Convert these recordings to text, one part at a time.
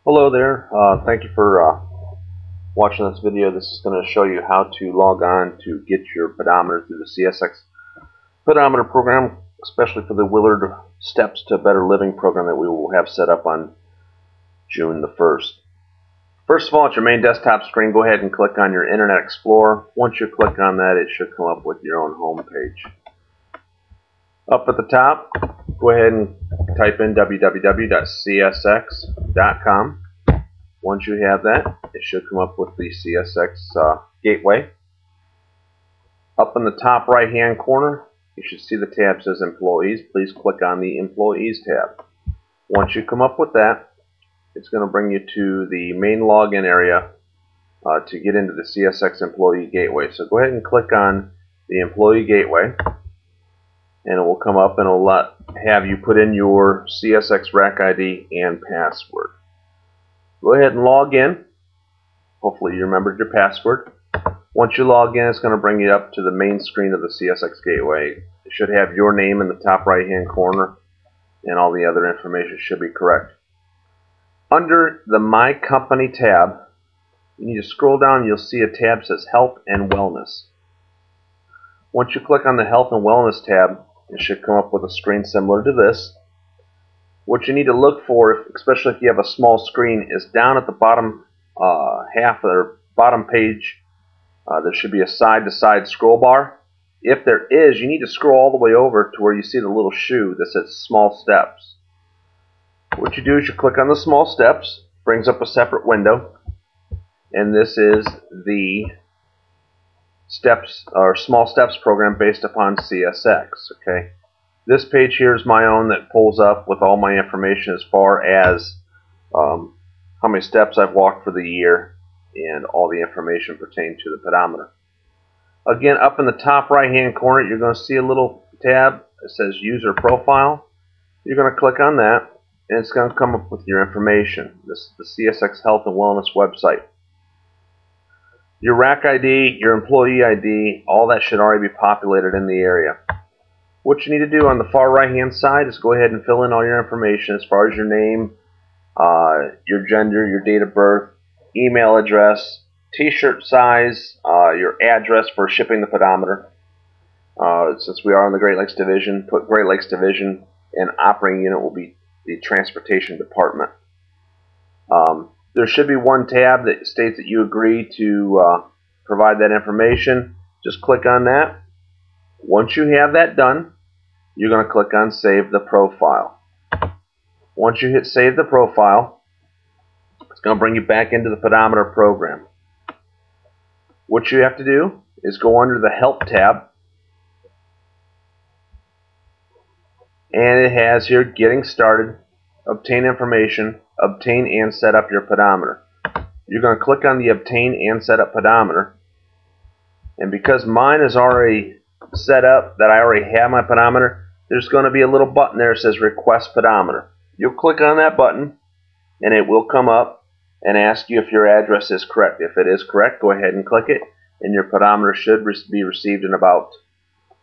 Hello there. Thank you for watching this video. This is going to show you how to log on to get your pedometer through the CSX Pedometer program, especially for the Willard Steps to Better Living program that we will have set up on June the 1st. First of all, at your main desktop screen, go ahead and click on your Internet Explorer. Once you click on that, it should come up with your own home page. Up at the top, go ahead and type in www.csx.com. Once you have that, it should come up with the CSX gateway. Up in the top right hand corner, you should see the tab says Employees. Please click on the Employees tab. Once you come up with that, it's going to bring you to the main login area to get into the CSX Employee Gateway. So go ahead and click on the Employee Gateway, and it will come up and it will have you put in your CSX rack ID and password. Go ahead and log in. Hopefully you remembered your password. Once you log in, it's going to bring you up to the main screen of the CSX Gateway. It should have your name in the top right hand corner, and all the other information should be correct. Under the My Company tab, you need to scroll down and you'll see a tab that says Health and Wellness. Once you click on the Health and Wellness tab, it should come up with a screen similar to this. What you need to look for, especially if you have a small screen, is down at the bottom half of the bottom page. There should be a side-to-side scroll bar. If there is, you need to scroll all the way over to where you see the little shoe that says Small Steps. What you do is you click on the Small Steps, brings up a separate window, and this is the Steps or Small Steps program based upon CSX. Okay. This page here is my own that pulls up with all my information as far as how many steps I've walked for the year and all the information pertaining to the pedometer. Again, up in the top right hand corner, you're going to see a little tab that says User Profile. You're going to click on that, and it's going to come up with your information. This is the CSX Health and Wellness website. Your rack ID, your employee ID, all that should already be populated in the area. What you need to do on the far right hand side is go ahead and fill in all your information as far as your name, your gender, your date of birth, email address, t-shirt size, your address for shipping the pedometer. Since we are in the Great Lakes Division, put Great Lakes Division, and operating unit will be the Transportation Department. There should be one tab that states that you agree to provide that information. Just click on that. Once you have that done, you're going to click on Save the Profile. Once you hit Save the Profile, it's going to bring you back into the pedometer program. What you have to do is go under the Help tab, and it has here Getting Started, Obtain Information, Obtain and Set Up Your Pedometer. You're going to click on the Obtain and Set Up Pedometer, and because mine is already set up, that I already have my pedometer, there's going to be a little button there that says Request Pedometer. You'll click on that button, and it will come up and ask you if your address is correct. If it is correct, go ahead and click it, and your pedometer should be received in about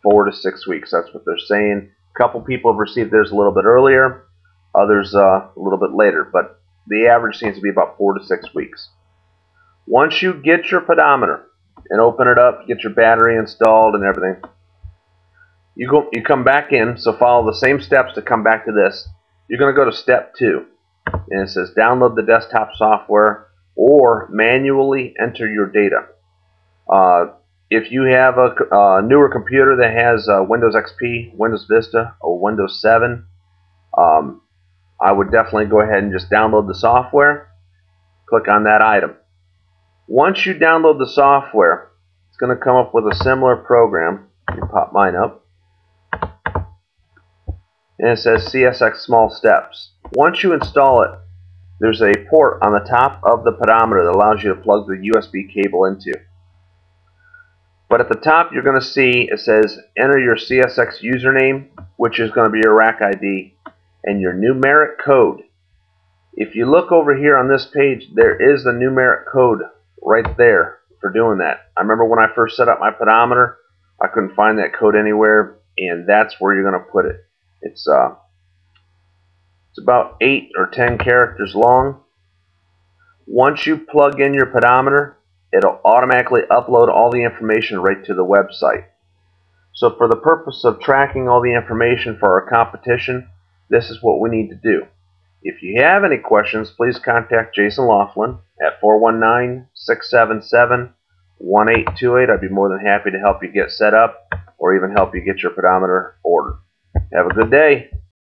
4 to 6 weeks. That's what they're saying. A couple people have received theirs a little bit earlier, others a little bit later, but the average seems to be about 4 to 6 weeks. Once you get your pedometer and open it up, get your battery installed and everything, you come back in, so follow the same steps to come back to this. You're going to go to step 2, and it says download the desktop software or manually enter your data. If you have a newer computer that has Windows XP, Windows Vista, or Windows 7, I would definitely go ahead and just download the software. Click on that item. Once you download the software, it's going to come up with a similar program. Let me pop mine up. And it says CSX Small Steps. Once you install it, there's a port on the top of the pedometer that allows you to plug the USB cable into. But at the top, you're going to see it says enter your CSX username, which is going to be your rack ID, and your numeric code. If you look over here on this page, there is the numeric code right there for doing that. I remember when I first set up my pedometer, I couldn't find that code anywhere, and that's where you're going to put it. It's about 8 or 10 characters long, Once you plug in your pedometer, it'll automatically upload all the information right to the website. So for the purpose of tracking all the information for our competition, this is what we need to do. If you have any questions, please contact Jason Laughlin at 419-677-1828. I'd be more than happy to help you get set up or even help you get your pedometer ordered. Have a good day.